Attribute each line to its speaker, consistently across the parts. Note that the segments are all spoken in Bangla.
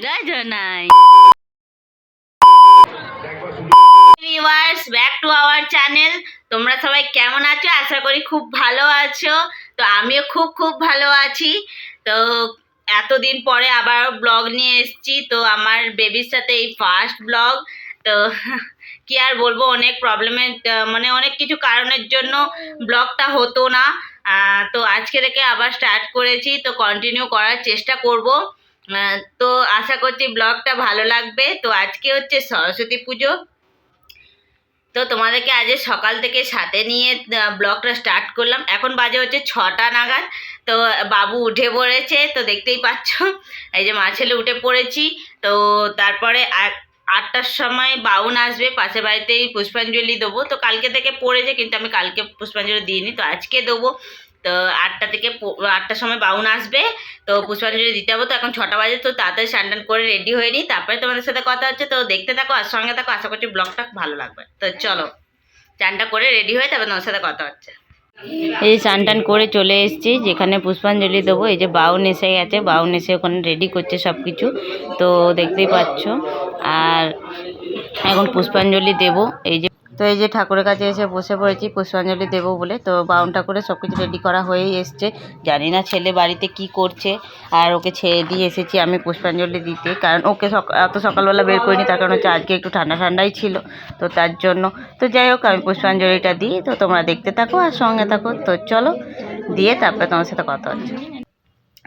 Speaker 1: জয় জনাই viewers, back to our channel. তোমরা সবাই কেমন আছো? আশা করি খুব ভালো আছো। তো আমিও খুব খুব ভালো আছি। তো এতদিন পরে আবার ব্লগ নিয়ে এসেছি। তো আমার বেবির সাথে এই ফার্স্ট ব্লগ। তো কি আর বলবো, অনেক প্রবলেমের মানে অনেক কিছু কারণের জন্য ব্লগটা হতো না। তো আজকে থেকে আবার স্টার্ট করেছি। তো কন্টিনিউ করার চেষ্টা করব। তো আশা করছি ব্লগটা ভালো লাগবে। তো আজকে হচ্ছে সরস্বতী পুজো। তো তোমাদেরকে আজ সকাল থেকে সাথে নিয়ে ব্লগটা স্টার্ট করলাম। এখন বাজে হচ্ছে 6টা নাগাদ। তো বাবু উঠে পড়েছে, তো দেখতেই পাচ্ছ। এই যে মা ছেলে উঠে পড়েছি। তো তারপরে 8টার সময় বাউন আসবে, পাশের বাড়িতেই পুষ্পাঞ্জলি দেবো। তো কালকে থেকে পড়েছে, কিন্তু আমি কালকে পুষ্পাঞ্জলি দিইনি, তো আজকে দেবো। তো 8টার সময় বাউন আসবে, তো পুষ্পাঞ্জলি দিতে হবে। তো এখন 6টা বাজে, তো তাড়াতাড়ি স্নান করে রেডি হয়ে নিই, তারপরে তোমাদের সাথে কথা হচ্ছে। তো দেখতে থাকো আর সঙ্গে থাকো, আশা করছি ব্লগটা ভালো লাগবে। তো চলো চানটা করে রেডি হয়ে তারপরে তোমার সাথে কথা হচ্ছে। এই স্নান টান করে চলে এসেছি যেখানে পুষ্পাঞ্জলি দেবো। এই যে বাউন এসে গেছে, বাউন এসে ওখানে রেডি করছে সব কিছু, তো দেখতেই পাচ্ছ। আর এখন পুষ্পাঞ্জলি দেবো। এই যে ঠাকুরের কাছে এসে বসে পড়েছি পুষ্পাঞ্জলি দেবো বলে। তো বাউন ঠাকুরের সব কিছু রেডি করা হয়েই এসছে। জানি না ছেলে বাড়িতে কি করছে। আর ওকে ছেড়ে দিয়ে এসেছি আমি পুষ্পাঞ্জলি দিতে, কারণ ওকে এত সকালবেলা বের করিনি, তার কারণ হচ্ছে আজকে একটু ঠান্ডা ঠান্ডাই ছিল, তো তার জন্য। তো যাই হোক, আমি পুষ্পাঞ্জলিটা দিই। তো তোমরা দেখতে থাকো আর সঙ্গে থাকো। তো চলো দিয়ে তারপরে তোমার সাথে কথা হচ্ছে।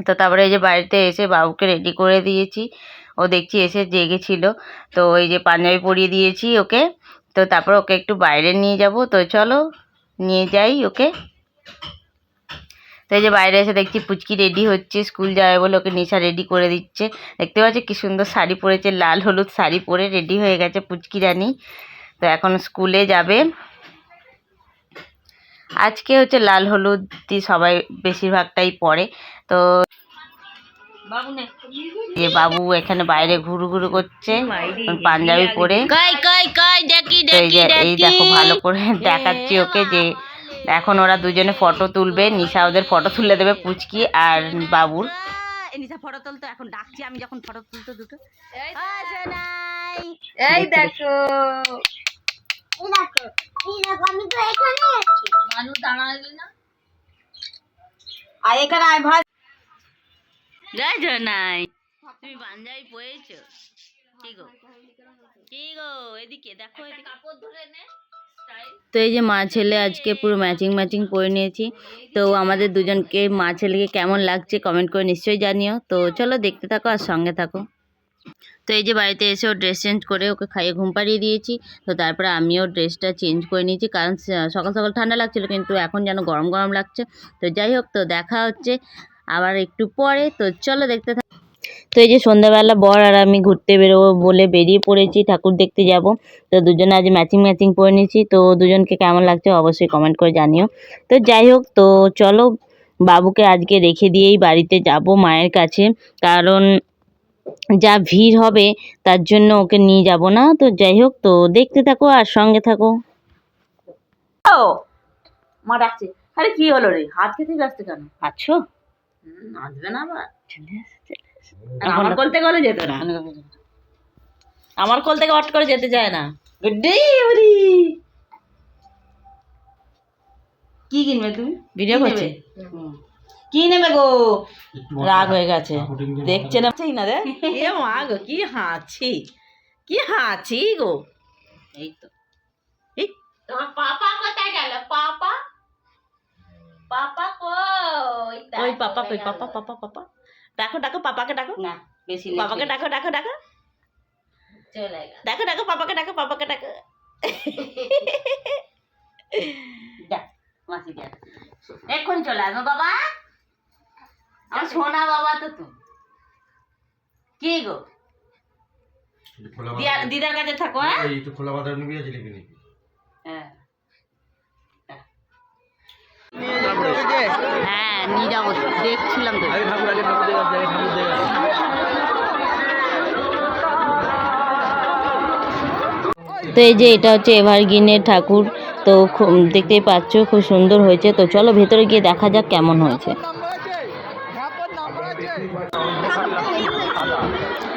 Speaker 1: তো তারপরে এই যে বাড়িতে এসে বাবুকে রেডি করে দিয়েছি। ও দেখছি এসে জেগেছিল, তো এই যে পাঞ্জাবি পরিয়ে দিয়েছি ওকে। তো তারপর ওকে একটু বাইরে নিয়ে যাব। তো চলো নিয়ে যাই ওকে। তো এই যে বাইরে এসে দেখছি পুচকি রেডি হচ্ছে স্কুল যাবে বলে, ওকে নিশা রেডি করে দিচ্ছে। দেখতে পাচ্ছি কি সুন্দর শাড়ি পরেছে, লাল হলুদ শাড়ি পরে রেডি হয়ে গেছে পুচকি রানী। তো এখন স্কুলে যাবে। আজকে হচ্ছে লাল হলুদ সবাই বেশিরভাগটাই পরে। তো যে বাবু এখানে বাইরে ঘুরু ঘুরু করছে পাঞ্জাবি পরে। এই দেখো ভালো করে দেখাচ্ছি ওকে যে এখন ওরা দুজনে ফটো তুলবে। নিশা ওদের ফটো তুলে দেবে, পুচকি আর বাবুর। নিশা ফটো তুলতো, এখন ডাকছি আমি যখন ফটো তুলতো দুটো। এই দেখো জয় জনাই। তুমি পাঞ্জাবি পরেছো? কি গো এদিকে দেখো, কাপড় ধরে নে। তো এই যে মা ছেলে আজকে পুরো ম্যাচিং ম্যাচিং পরে নিয়েছি। তো আমাদের দুজনকে মা ছেলেকে কেমন লাগছে কমেন্ট করে নিশ্চয়ই জানিও। তো চলো দেখতে থাকো আর সঙ্গে থাকো। তো এই যে বাড়িতে এসে ও ড্রেস চেঞ্জ করে ওকে খাইয়ে ঘুম পাড়িয়ে দিয়েছি। তো তারপরে আমিও ড্রেসটা চেঞ্জ করে নিয়েছি, কারণ সকাল সকাল ঠান্ডা লাগছিল, কিন্তু এখন যেন গরম গরম লাগছে। তো যাই হোক, তো দেখা হচ্ছে আবার একটু পরে। তো চলো দেখতে থাকো। তো এই যে সন্ধ্যাবেলা বর আর আমি ঘুরতে বেরোবো বলে বেরিয়ে পড়েছি, ঠাকুর দেখতে যাব। তো দুজনে আজ ম্যাচিং ম্যাচিং পরে নিয়েছি। তো দুজনকে কেমন লাগছে অবশ্যই কমেন্ট করে জানিও। তো যাই হোক, তো চলো বাবুকে আজকে রেখে দিয়েই বাড়িতে যাব মায়ের কাছে, কারণ যা ভিড় হবে তার জন্য ওকে নিয়ে যাব না। তো যাই হোক, তো দেখতে থাকো আর সঙ্গে থাকো। ও মা ডাকছে। আরে কি হলো রে, হাত খেতে ব্যস্ত কেন আছো? আসবে না আবার, আমার কোল থেকে বলে যেত না, আমার কোল থেকে হট করে যেতে চায় না। কি কিনবে তুমি? ভিডিও করছে। কি নেবে গো? রাগ হয়ে গেছে, দেখছে না ঠিক না রে। এ মা গো, কি হাঁচি, কি হাঁচি গো। এই তো তোমার পাপা কোথায় গেল? পাপা পাপা কই? ওই পাপা কই? পাপা পাপা পাপা ডাকো ডাকো, পাপাকে ডাকো না, বেশি পাপাকে ডাকো ডাকো ডাকো, চলে গেল। ডাকো ডাকো পাপাকে ডাকো, পাপাকে ডাকো। মাসি দেখ এখন চলে আসবো বাবা, আমার সোনা বাবা। তো তুমি কি গো দিদার কাছে থাকো। হ্যাঁ একটু খোলা বাজার নিবি আছে লিখে নিবি। হ্যাঁ হ্যাঁ নিয়ে যাবো, দেখছিলাম তো। তো এই যে এটা হচ্ছে এভারগ্রিনের ঠাকুর। তো দেখতেই পাচ্ছ খুব সুন্দর হয়েছে। তো চলো ভেতরে গিয়ে দেখা যাক কেমন হয়েছে।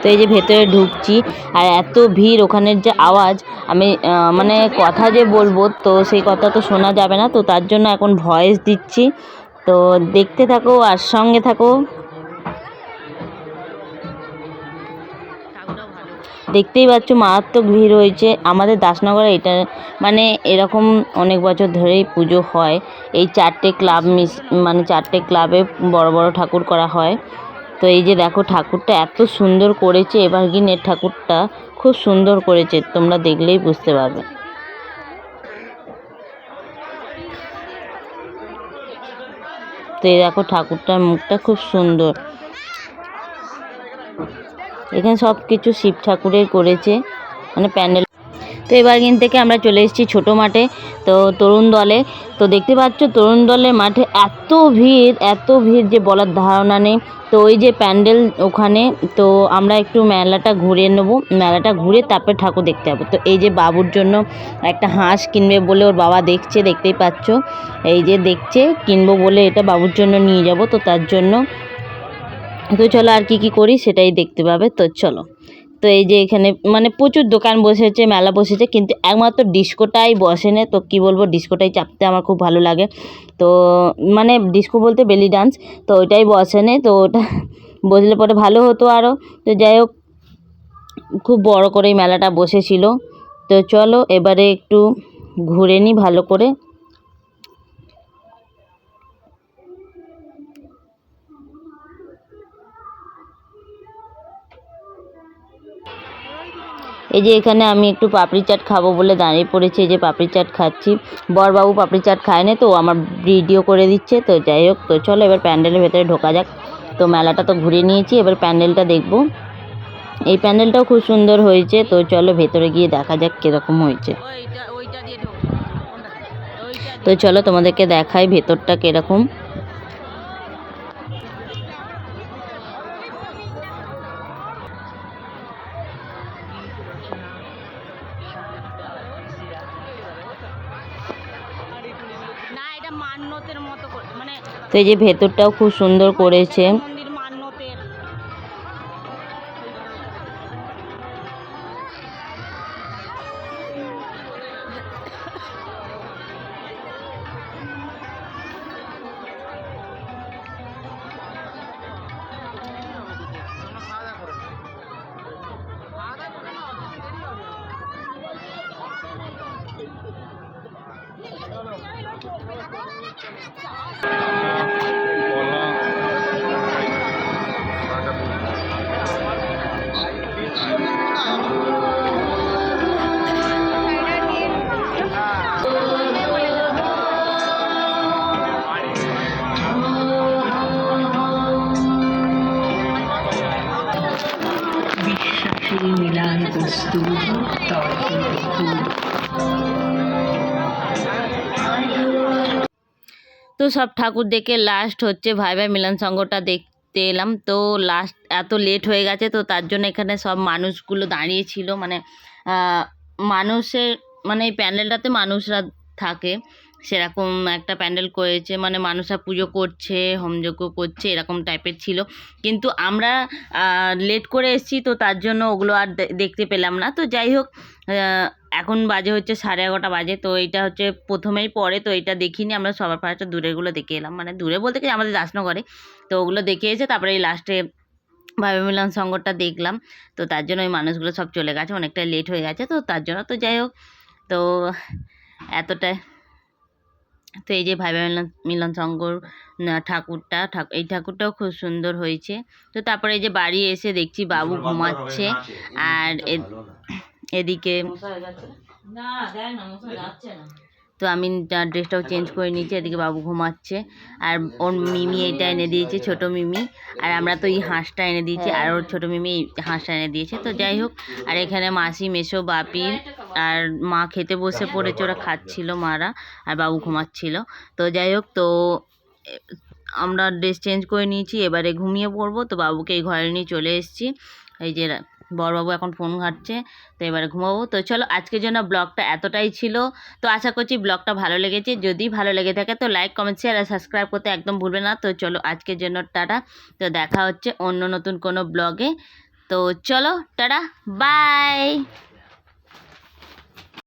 Speaker 1: তো এই যে ভেতরে ঢুকছি, আর এত ভিড়, ওখানের যে আওয়াজ, আমি মানে কথা যে বলবো তো সেই কথা তো শোনা যাবে না, তো তার জন্য এখন ভয়েস দিচ্ছি। তো দেখতে থাকো আর সঙ্গে থাকো। দেখতেই পাচ্ছ মারাত্মক ভিড় হয়েছে আমাদের দাসনগরে। এটা মানে এরকম অনেক বছর ধরেই পুজো হয়। এই 4টে ক্লাব মানে 4টে ক্লাবে বড় বড় ঠাকুর করা হয়। তো এই যে দেখো ঠাকুরটা এত সুন্দর করেছে, এভারগ্রিনের ঠাকুরটা খুব সুন্দর করেছে, তোমরা দেখলেই বুঝতে পারবে। তো এই দেখো ঠাকুরটার মুখটা খুব সুন্দর। এখানে সব কিছু শিব ঠাকুরের করেছে, মানে প্যান্ডেল। তো এবার থেকে আমরা চলে এসেছি ছোটো মাঠে, তো তরুণ দলে। তো দেখতে পাচ্ছ তরুণ দলের মাঠে এত ভিড় যে বলার ধারণা নেই। তো ওই যে প্যান্ডেল ওখানে, তো আমরা একটু মেলাটা ঘুরে নেবো, মেলাটা ঘুরে তারপরে ঠাকুর দেখতে যাবো। তো এই যে বাবুর জন্য একটা হাঁস কিনবে বলে ওর বাবা দেখছে, দেখতেই পাচ্ছ এই যে দেখছে কিনবো বলে, এটা বাবুর জন্য নিয়ে যাব। তো তার জন্য তো চলো আর কি করি সেটাই দেখতে পাবে। তো চলো, তো এই যে এখানে মানে প্রচুর দোকান বসেছে, মেলা বসেছে, কিন্তু একমাত্র ডিস্কোটাই বসেনি। তো কি বলবো, ডিস্কোটাই চাপতে আমার খুব ভালো লাগে। তো মানে ডিস্কো বলতে বেলি ডান্স, তো ওইটাই বসেনি। তো ওটা বসলে পরে ভালো হতো আরও। তো যাই হোক, খুব বড় করেই মেলাটা বসেছিল। তো চলো এবারে একটু ঘুরে নিই ভালো করে। এই যে এখানে আমি একটু পাপড়ি চাট খাবো বলে দাঁড়িয়ে পড়েছি, এই যে পাপড়ি চাট খাচ্ছি। বরবাবু পাপড়ি চাট খায় না, তো আমার ভিডিও করে দিচ্ছে। তো যাই হোক, তো চলো এবার প্যান্ডেলের ভেতরে ঢোকা যাক। তো মেলাটা তো ঘুরে নিয়েছি, এবার প্যান্ডেলটা দেখবো। এই প্যান্ডেলটাও খুব সুন্দর হয়েছে। তো চলো ভেতরে গিয়ে দেখা যাক কীরকম হয়েছে। তো চলো তোমাদেরকে দেখাই ভেতরটা কীরকম। তো এই যে ভেতরটাও খুব সুন্দর করেছে। মিলান কস্তুর তো সব ঠাকুর দেখে লাস্ট হচ্ছে ভাই ভাই মিলন সংঘটা দেখতে এলাম। তো লাস্ট এত লেট হয়ে গেছে, তো তার জন্য এখানে সব মানুষগুলো দাঁড়িয়েছিল, মানে মানুষের মানে এই প্যান্ডেলটাতে মানুষরা থাকে, সেরকম একটা প্যান্ডেল করেছে, মানে মানুষরা পুজো করছে, হোমযজ্ঞ করছে, এরকম টাইপের ছিল। কিন্তু আমরা লেট করে এসেছি, তো তার জন্য ওগুলো আর দেখতে পেলাম না। তো যাই হোক, এখন বাজে হচ্ছে 11:30 বাজে। তো এইটা হচ্ছে প্রথমেই পড়ে, তো এটা দেখিনি আমরা, সবার ফার্স্টে দূরেরগুলো দেখে এলাম, মানে দূরে বলতে কি আমাদের দাসনগরে। তো ওগুলো দেখে এসে তারপরে এই লাস্টে ভাবে মিলন সংঘটা দেখলাম। তো তার জন্য ওই মানুষগুলো সব চলে গেছে, অনেকটা লেট হয়ে গেছে, তো তার জন্য। তো যাই হোক, তো এতটাই। তো এই যে ভাই মিলন সংঘর এই ঠাকুরটাও খুব সুন্দর হয়েছে। তো তারপরে এই যে বাড়ি এসে দেখছি বাবু ঘুমাচ্ছে, আর এদিকে তো আমি ড্রেসটাও চেঞ্জ করে নিয়েছি, এদিকে বাবু ঘুমাচ্ছে, আর ওর মিমি এইটা এনে দিয়েছে, ছোট মিমি। আর আমরা তো এই হাঁসটা এনে দিয়েছি, আর ওর ছোটো মিমি এই হাঁসটা এনে দিয়েছে। তো যাই হোক, আর এখানে মাসি, মেসো, বাপি আর মা খেতে বসে পড়েছে, ওরা খাচ্ছিল মারা, আর বাবু ঘুমাচ্ছিল। তো যাই হোক, তো আমরা ড্রেস চেঞ্জ করে নিয়েছি, এবারে ঘুমিয়ে পড়বো। তো বাবুকে এই ঘরে নিয়ে চলে এসেছি। এই যে বড়বাবু এখন ফোন ঘাঁটছে, তো এবারে ঘুমাবো। তো চলো আজকের জন্য ব্লগটা এতটাই ছিল। তো আশা করছি ব্লগটা ভালো লেগেছে। যদি ভালো লেগে থাকে তো লাইক, কমেন্ট, শেয়ার আর সাবস্ক্রাইব করতে একদম ভুলবে না। তো চলো আজকের জন্য টাটা। তো দেখা হচ্ছে অন্য নতুন কোনো ব্লগে। তো চলো টাটা, বাই।